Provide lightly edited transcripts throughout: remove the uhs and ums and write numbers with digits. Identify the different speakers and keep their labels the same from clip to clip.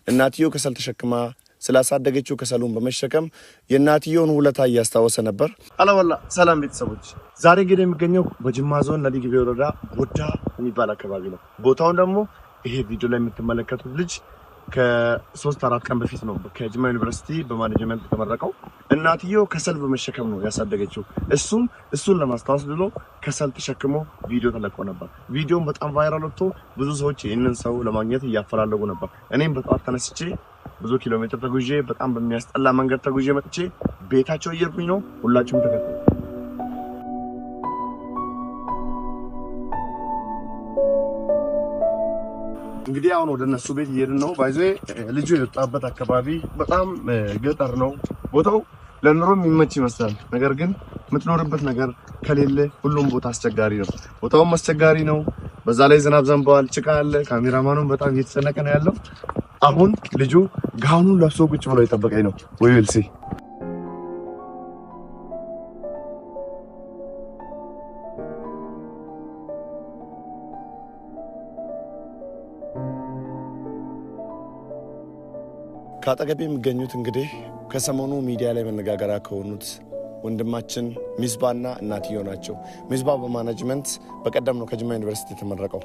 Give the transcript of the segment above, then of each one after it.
Speaker 1: እናትዮ ከሰል ተሸክማ ስላሳደገችው ከሰሉን በመሸከም የእናትየውን ውለታ ያስታወሰ ነበር። አላወላ ሰላም ቤተሰቦች፣ ዛሬ እንግዲህ የሚገኘው በጅማ ዞን ነዲግቤ ወረዳ ጎዳ የሚባል አካባቢ ነው። ቦታውን ደግሞ ይሄ ቪዲዮ ላይ የምትመለከቱት ልጅ ከ3-4 ቀን በፊት ነው ከጅማ ዩኒቨርሲቲ በማኔጅመንት ተመረቀው። እናትየው ከሰል በመሸከም ነው ያሳደገችው። እሱን ለማስታወስ ብሎ ከሰል ተሸክሞ ቪዲዮ ተለቆ ነበር። ቪዲዮውን በጣም ቫይራል ወጥቶ ብዙ ሰዎች ይህንን ሰው ለማግኘት እያፈላለጉ ነበር። እኔም በጠዋት ተነስቼ ብዙ ኪሎ ሜትር ተጉዤ በጣም በሚያስጠላ መንገድ ተጉዤ መጥቼ ቤታቸው እየሄድኩኝ ነው። ሁላችሁም ተከታተሉ። እንግዲህ አሁን ወደ እነሱ ቤት እየሄድን ነው። ባይዘ ልጁ የወጣበት አካባቢ በጣም ገጠር ነው። ቦታው ለኑሮ የሚመች ይመስላል። ነገር ግን የምትኖርበት ነገር ከሌለ ሁሉም ቦታ አስቸጋሪ ነው። ቦታውም አስቸጋሪ ነው። በዛ ላይ ዝናብ ዘንቧል፣ ጭቃ አለ። ካሜራማኑም በጣም እየተጨነቀ ነው ያለው። አሁን ልጁ ጋውኑን ለብሶ ቁጭ ብሎ እየጠበቀኝ ነው። ወይልሲ ካጠገቤ የሚገኙት እንግዲህ ከሰሞኑ ሚዲያ ላይ መነጋገሪያ ከሆኑት ወንድማችን ሚስባና እናትዮ ናቸው። ሚስባ በማኔጅመንት በቀደም ነው ከጅማ ዩኒቨርሲቲ የተመረቀው።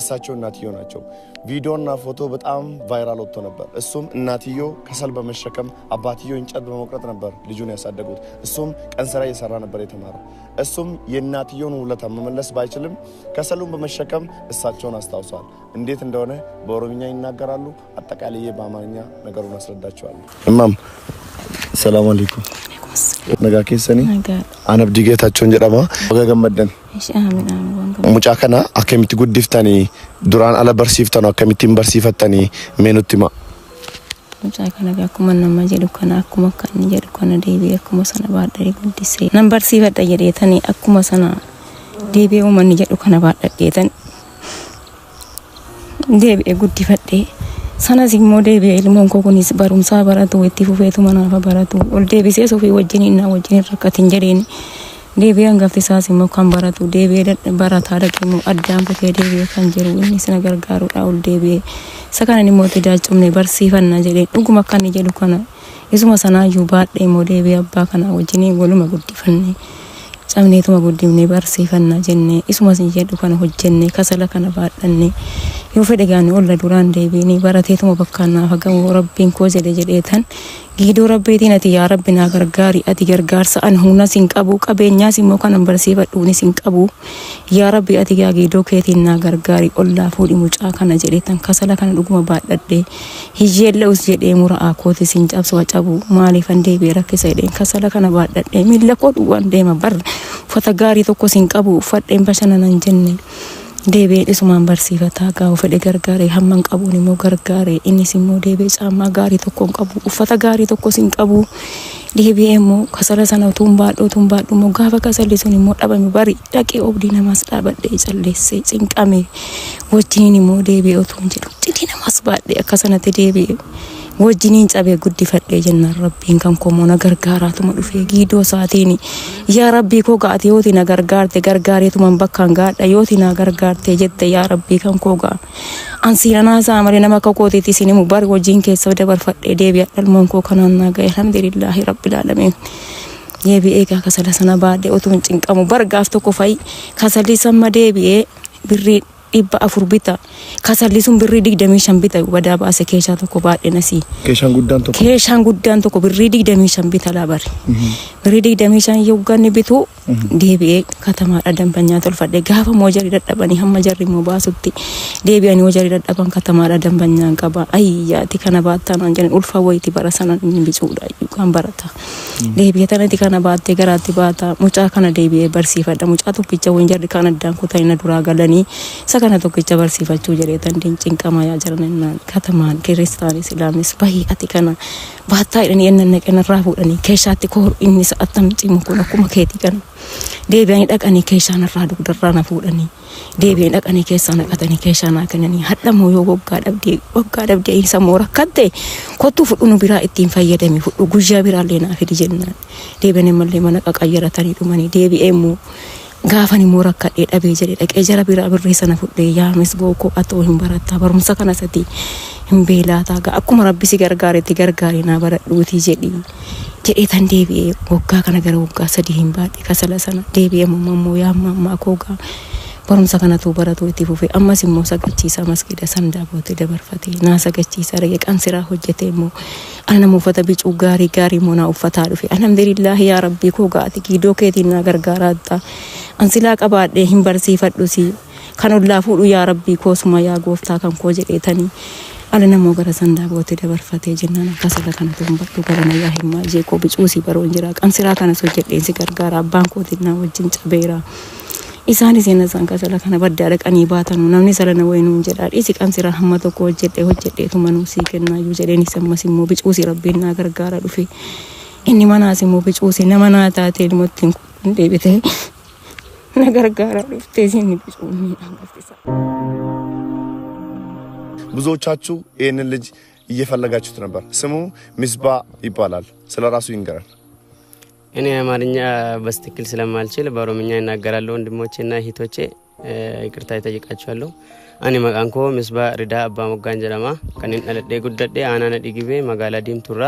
Speaker 1: እሳቸው እናትዮ ናቸው። ቪዲዮና ፎቶ በጣም ቫይራል ወጥቶ ነበር። እሱም እናትዮ ከሰል በመሸከም አባትዮ እንጨት በመቁረጥ ነበር ልጁን ያሳደጉት። እሱም ቀን ስራ እየሰራ ነበር የተማረው። እሱም የእናትዮን ውለታ መመለስ ባይችልም ከሰሉን በመሸከም እሳቸውን አስታውሷል። እንዴት እንደሆነ በኦሮምኛ ይናገራሉ። አጠቃላይ በአማርኛ ነገሩን አስረዳቸዋለሁ። እማም ሰላም አለይኩም ነጋ keessani anabdi geetachoon jedhama baga gammaddan mucaa kana akkamitti guddiftani duraan ala barsiiftanu akkamittiin barsiifattani meenutti ma
Speaker 2: mucaa kana akkuma nama jedhu kana akkuma kan jedhu kana deebi akkuma sana baadhee guddisee nan barsiifadha jedheetani akkuma sana deebi uummanni jedhu kana baadhadheetan deebi guddifadhee sana simmoo deebi'ee ilmoon koo kunis barumsaa baratu itti fufeetu manaafa baratu ol deebisee sofii wajjin rakkatin jedheen deebi'ee hangafti isaas immoo kan baratu deebi'ee barataa dhaqimmoo addaan kutee deebi'ee kan jiru inni sina gargaaruudha ol deebi'ee isa kanan immoo itti daacumne barsiifannaa jedheen dhuguma akka inni jedhu kana isuma sanaayyuu baadhee immoo deebi'ee abbaa kana wajjin waluma guddifanne cabneetuma guddifnee barsiifannaa jennee isuma sin jedhu kana hojjenne kasala kana baadhanne yoo fedhe gaane olla duraan deebiinii barateetuma bakkaannaaf hagamu rabbiin koo jedheetan giidoo rabbeetiin ati yaa rabbi naa gargaari ati gargaarsa an humna sin qabu qabeenyaas immoo kanan barsiifadhuuni sin qabu yaa rabbi ati yaa giidoo keetiin naa gargaari ollaa fuudhi mucaa kana jedheetan kasala kana dhuguma baadhadhee hiyyeelleus jedhee mura'aa kooti sin cabsu cabu maaliifan deebi'ee rakkisa jedheen kasala kana baadhadhee miilla koo dhuwwan deema bar uffata gaarii tokko sin qabu uffadheen bashannanan jenne deebi'ee isumaan barsiifataa gaafa fedhe gargaaree hamman qabuun immoo gargaaree innis immoo deebi'ee caammaa gaarii tokko hin qabu uffata gaarii tokko sin qabu deebi'ee immoo kasala sana utuun baadhuu immoo gaafa kasalli sun immoo dhabame bari dhaqee obdii namaas dhaabadhee calleessee cinqame wajjiniin immoo deebi'ee utuun jedhu cidii namaas baadhee akkasanatti deebi'ee wajjiniin cabee guddifadhee jennaan rabbiin kan komoo na gargaaraatuma dhufee giidoo isaatiin yaa rabbii koo gaati yooti na gargaarte gargaareetuman bakkaan gaadha yooti na gargaarte jette yaa rabbii kan koo ga'a ansiiranaa isaa malee nama akka kootiitti isinimu bari wajjiin keessa dabarfadhee deebi'a dhalmoon koo kanaan naa ga'e alhamdulillaahi rabbil aalamiin deebi'ee gaa kasala sana baadhee otuun cinqamu bargaaf tokko fa'i kasalli samma deebi'ee birrii 400 bita kasalli sun birrii 25 bita wadaa baase keeshaa tokko baadhee nasi keeshaan guddaan tokko birrii 25 bita labari birrii 25 yooganni bitu deebi'ee katamaadha dambanyaa tolfadhe gaafa moojarii dadhabanii hamma jarri moo baasutti deebi'anii moojarii dadhaban katamaadha dambanyaan qaba ayyaati kana baattaan jedhan ulfa wayti bara sana inni bicuudha kan barata deebi'ee tanatti kana baattee garaatti baata mucaa kana deebi'ee barsiifadha mucaa tokkicha wayin jarri kan addaan kutayna duraa galanii kana tokkicha barsiifachuu jedheetan cinqamaa yaa jiran katamaan kiristaanis islaamis bahii ati kana baattaa jedhanii ennaan naqanarraa fuudhanii keeshaatti koo inni sa'attam cimu kun akkuma keetii kana deebi'anii dhaqanii keeshaanarraa dugdarraa na fuudhanii deebi'anii dhaqanii keessaa naqatanii keeshaanaa kennanii hadhamoo yoo waggaa dhabdee isa moo rakkatte kottuu fudhunu biraa ittiin fayyadami fudhu guyyaa biraallee naa fidi jennaan deebi'anii mallee mana qaqayyaratanii dhumanii deebi'ee immoo gaafani moo rakkadhee dhabee jedhe dhaqee jara biraa birrii sana fudhee yaa misboo koo atoo hin barataa barumsa kana sati hin beelaataa akkuma rabbi si gargaaretti gargaaree naa baradhuutii jedhee tan deebi'ee waggaa kana gara waggaa 3 hin baadhe kasala sana deebi'ee mammoo yaa mammaa koogaa barumsa kanatu baratu itti fufee ammas immoo sagachiisa masgida sandaa bootee dabarfatee naa sagachiisa rage qansiraa hojjetee immoo ana uffata bicuu gaarii immoo naa uffataa dhufe alhamdulillah yaa rabbii koogaa ati giidoo keetiin naa gargaaraadha ansilaa qabaadhee hin barsiifadhusi kan ollaa fuudhu yaa rabbii koosuma yaa gooftaa kan koo jedheetanii ala namoo gara sandaa bootee dabarfatee jennaan kasala kanatu hin badhu gara na yaa himmaa jeekoo bicuusii baroon jira qansiraa kanas hojjedheen si gargaara abbaan kootiin naa wajjin cabeera isaan iseen san kasala kana baddaa dhaqanii baatanu namni salana waynuun jedhaa dhisi qansiraa hamma tokko hojjedheetu manuu sii kennaayyuu jedheen isammas immoo bicuusii rabbiin naa gargaara dhufe inni manaas immoo bicuusii nama naa taatee ilmottiin kun deebitee na gargaara dhuftee sinni bicuunni angafisa
Speaker 1: ብዙዎቻችሁ ይህንን ልጅ እየፈለጋችሁት ነበር። ስሙ ሚስባ ይባላል። ስለራሱ ይንገራል።
Speaker 3: እኔ አማርኛ በስትክክል ስለማልችል በኦሮምኛ እናገራለሁ። ወንድሞቼና እህቶቼ ይቅርታ ይጠይቃችኋለሁ። አኒ መቃንኮ ሚስባ ሪዳ አባ ሞጋን ጀለማ ከኒን አለዴ ጉደዴ አናነ ዲጊቤ መጋላ ዲምቱራ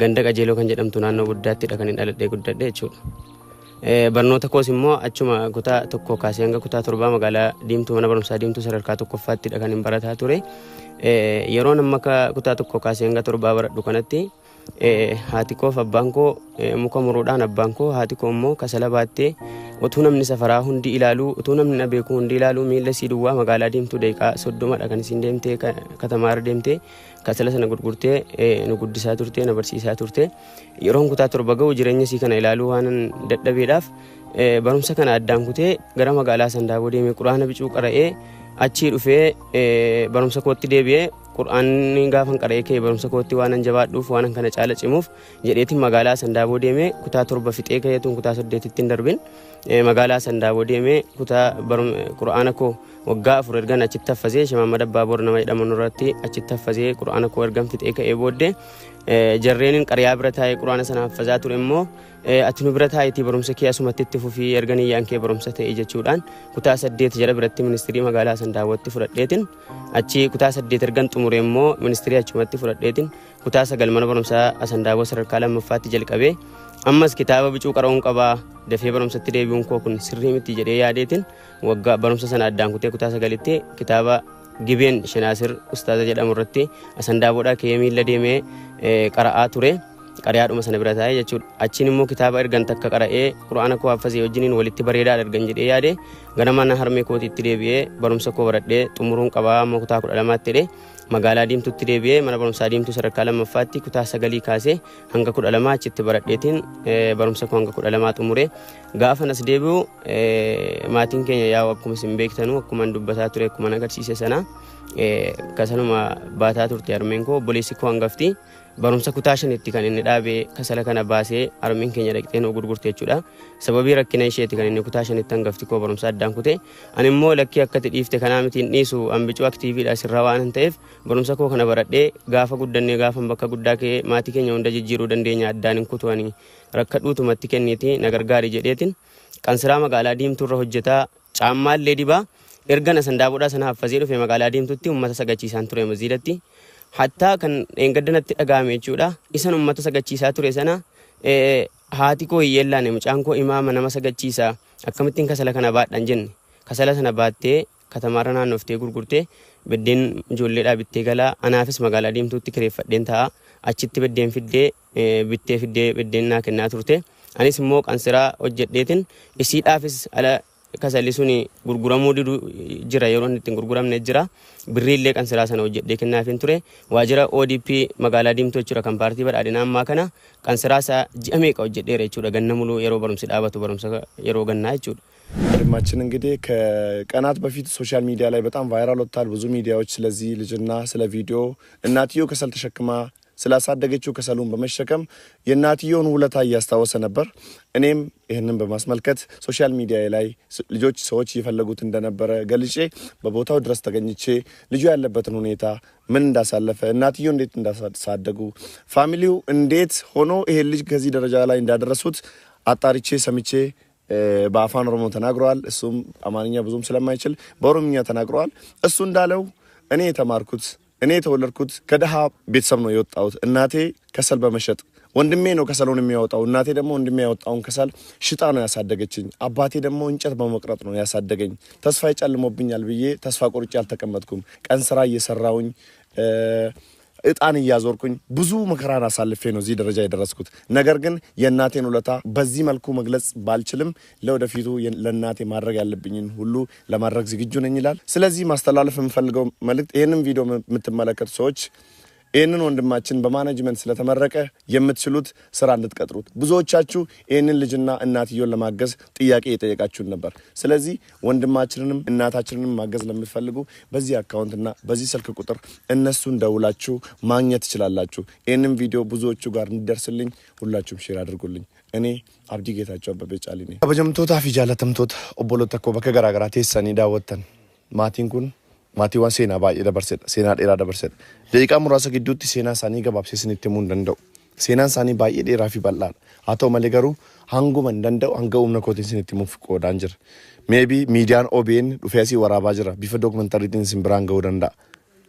Speaker 3: ገንደ ቀጀሎ ከንጀደምቱ ናኖ ጉዳቲ ከኒን አለዴ ጉደዴ እቹ barnoota koos immoo achuma kutaa tokko kaasee hanga kutaa 7 magaalaa diimtuu mana barumsaa diimtuu sadarkaa tokkoffaatti kan hin barataa ture yeroo amma kutaa tokko kaasee hanga 7 baradhu kanatti haati koo abbaan koo muka muruudhaan abbaan koo haati koo immoo kasala baattee utuu namni safaraa hundi ilaalu utuu namni na beeku hundi ilaalu miila sii duwwaa magaalaa diimtuu daqiiqaa 30 kan isin deemtee katamaar deemtee kasala sana gurgurtee nu guddisaa turtee na barsiisaa turtee yeroon kutaa 7 ga'u jireenya sii kana ilaaluu waan dadhabeedhaaf barumsa kana addaan kutee gara magaalaa sandaaboo deemee quraana bicuu qara'ee achii dhufee barumsa kootti deebi'ee quraanni gaafan qara'ee kee barumsa kootti waan jabaadhuuf waan kana caala cimuuf jedheetiin magaalaa sandaaboo deemee kutaa 7 fixee ka'eetuun kutaa 8 ittiin darbin magaalaa sandaaboo deemee kutaa quraana koo waggaa 4 ergan achitti haffazee Shamaamad Abbaaboor nama jedhamu irratti achitti haffazee quraana koo ergan fixee ka'ee booddee jarreenin qariyaa bira taa'ee quraana sana haffazaa ture immoo ati nu bira taa'eetii barumsa kee asumatti itti fufii erganii yaankee barumsa ta'e jechuudhaan kutaa 8 jara biratti ministirii magaalaa sandaabootti fudhadheetiin achi kutaa 8 ergan xumure immoo ministirii achumatti fudhadheetiin kutaa 9 mana barumsaa sandaaboo sadarkaa lammaffaatti jalqabee ammas kitaaba bicuu qara'uun qabaa dafee barumsatti deebi'uun koo kun sirrii miti jedhee yaadeetiin waggaa barumsa sana addaan kutee kutaa 9tti kitaaba Gibeen Shinaasir ustaaza jedhamu irratti sandaaboodhaa kee miila deemee qara'aa ture qariyaadhuma sana bira taa'ee jechuudha. Achiin immoo kitaaba ergan takka qara'ee quraana koo haffazee wajjiniin walitti bareedaa ergan jedhee yaade gara mana harmee kootiitti deebi'ee barumsa koo baradhee xumuruun qabaa amma kutaa 12tti jedhee magaalaa diimtuutti deebi'ee mana barumsaa diimtuu sadarkaa lammaffaatti kutaa 9 kaasee hanga 12 achitti baradheetiin barumsa koo hanga 12 xumuree gaafa nas deebi'u maatiin keenya yaa akkuma isin beektanu akkuma dubbataa ture akkuma agarsiise sana kasanuma baataa turte harmeen koo obboleessi koo hangafti barumsa kutaa 5tti kan inni dhaabee kasala kana baasee harmeen keenya dhaqxee nu gurgurte jechuudha. Sababii rakkina isheeti kan inni kutaa 5tti hangafti koo barumsa addaan kute ani immoo lakkii akkati dhiifte kanaa mitiin dhiisu ambicuu aktiiviidha sirraa waan ta'eef barumsa koo kana baradhee gaafa guddannee gaafa bakka guddaa kee maatii keenya hunda jijjiiruu dandeenya addaan hin kutuani rakkadhuutumatti kenniiti na gargaari jedheetiin qansiraa magaalaa diimtuurra hojjetaa caammaallee dibaa ergana sandaaboodhaa sana haffazee dhufe magaalaa diimtuutti uummata sagachiisaan ture masjiidatti hatta kan gaddanatti dhagaame jechuudha isan uummata sagachiisaa ture sana haati koo hiyyeellaan mucaan koo imaama nama sagachiisaa akkamittiin kasala kana baadhan jenne kasala sana baattee katamaarra naannoftee gurgurtee beddeen ijoolleedhaa bittee galaa anaafis magaalaa diimtuutti kireeffadheen ta'a achitti beddeen fiddee bittee fiddee beddeen naa kennaa turte anis immoo qansiraa hojjedheetiin isiidhaafis ala kasalli suni gurguramuu jira yeroo inni ittiin gurguramne jira birriillee qansiraa sana hojjedhee kennaafin ture waajjira ODP magaalaa diimtuu jechuudha kan paartii badhaadhinaa ammaa kana qansiraa isaa ji'a meeqa hojjedheera jechuudha ganna muluu yeroo barumsi dhaabatu barumsa yeroo gannaa jechuudha.
Speaker 1: ወንድማችን እንግዲህ ከቀናት በፊት ሶሻል ሚዲያ ላይ በጣም ቫይራል ወጥቷል። ብዙ ሚዲያዎች ስለዚህ ልጅና ስለ ቪዲዮ እናትየው ከሰል ተሸክማ ስላሳደገችው ከሰሉን በመሸከም የእናትየውን ውለታ እያስታወሰ ነበር። እኔም ይህንን በማስመልከት ሶሻል ሚዲያ ላይ ልጆች ሰዎች እየፈለጉት እንደነበረ ገልጬ በቦታው ድረስ ተገኝቼ ልጁ ያለበትን ሁኔታ ምን እንዳሳለፈ እናትየው እንዴት እንዳሳደጉ ፋሚሊው እንዴት ሆኖ ይሄን ልጅ ከዚህ ደረጃ ላይ እንዳደረሱት አጣርቼ ሰምቼ በአፋን ኦሮሞ ተናግሯል። እሱም አማርኛ ብዙም ስለማይችል በኦሮምኛ ተናግሯል። እሱ እንዳለው እኔ የተማርኩት እኔ የተወለድኩት ከደሃ ቤተሰብ ነው የወጣሁት። እናቴ ከሰል በመሸጥ ወንድሜ ነው ከሰሉን የሚያወጣው። እናቴ ደግሞ ወንድሜ ያወጣውን ከሰል ሽጣ ነው ያሳደገችኝ። አባቴ ደግሞ እንጨት በመቅረጥ ነው ያሳደገኝ። ተስፋ ይጨልሞብኛል ብዬ ተስፋ ቆርጬ አልተቀመጥኩም። ቀን ስራ እየሰራውኝ እጣን እያዞርኩኝ ብዙ መከራን አሳልፌ ነው እዚህ ደረጃ የደረስኩት። ነገር ግን የእናቴን ውለታ በዚህ መልኩ መግለጽ ባልችልም ለወደፊቱ ለእናቴ ማድረግ ያለብኝን ሁሉ ለማድረግ ዝግጁ ነኝ ይላል። ስለዚህ ማስተላለፍ የምፈልገው መልእክት ይህንን ቪዲዮ የምትመለከቱ ሰዎች ይህንን ወንድማችን በማኔጅመንት ስለተመረቀ የምትችሉት ስራ እንድትቀጥሩት። ብዙዎቻችሁ ይህንን ልጅና እናትየውን ለማገዝ ጥያቄ የጠየቃችሁን ነበር። ስለዚህ ወንድማችንንም እናታችንንም ማገዝ ለምትፈልጉ በዚህ አካውንትና በዚህ ስልክ ቁጥር እነሱን ደውላችሁ ማግኘት ትችላላችሁ። ይህንን ቪዲዮ ብዙዎቹ ጋር እንዲደርስልኝ ሁላችሁም ሼር አድርጉልኝ። እኔ አብዲ ጌታቸው አበበ ጫሊ ነኝ። ከበጀምቶታ ፊ ጃለተምቶታ ኦቦሎታ ኮ በከ ገራገራ ቴሰኒ ዳወተን ማቲን ኩን ማቲዋን ሴና ባየ ደበርሰ ሴና ዴራ ደበርሰ ደቂቃ ሙራሰ ግዱቲ ሴና ሳኒ ገባብሴ ስንት ሙን ደንደው ሴናን ሳኒ ባየ ዴራ ፊ ባላል አቶ መለገሩ ሃንጉመን ደንደው አንገውም ነኮቲን ስንት ሙፍ ቆዳንጅር ሜቢ ሚዲያን ኦቤን ዱፌሲ ወራባ ጅራ ቢፈ ዶክመንታሪቲን ሲምብራንገው ደንዳ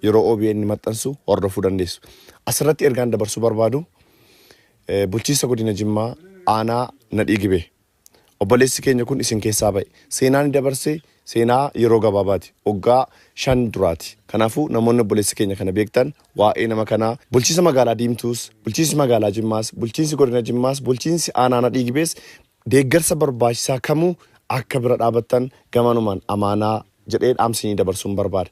Speaker 1: የሮ ኦቤን መጠንሱ ኦርዶፉ ደንዴሱ አስረት ኤርጋን ደበርሱ በርባዱ ቡልቺሳ ጎዲነ ጅማ አና ነዲግቤ ኦቦሌሲ ኬኛ ኩን ኢሲን ኬሳ ባይ ሴናን ደበርሴ ሴና የሮ ገባባቲ ኦጋ ሻን ዱራቲ ከናፉ ነሞነ ኦቦሌሲ ኬኛ ከነ ቤክተን ዋኤ ነመ ከና ቡልቺሳ መጋላ ዲምቱስ ቡልቺሲ መጋላ ጅማስ ቡልቺንሲ ጎዲነ ጅማስ ቡልቺንሲ አና ነዲግቤስ ደገርሰ በርባሽሳ ከሙ አከብረ ዳበተን ገማኑማን አማና ጀዴን አምሲኒ ደበርሱን በርባድ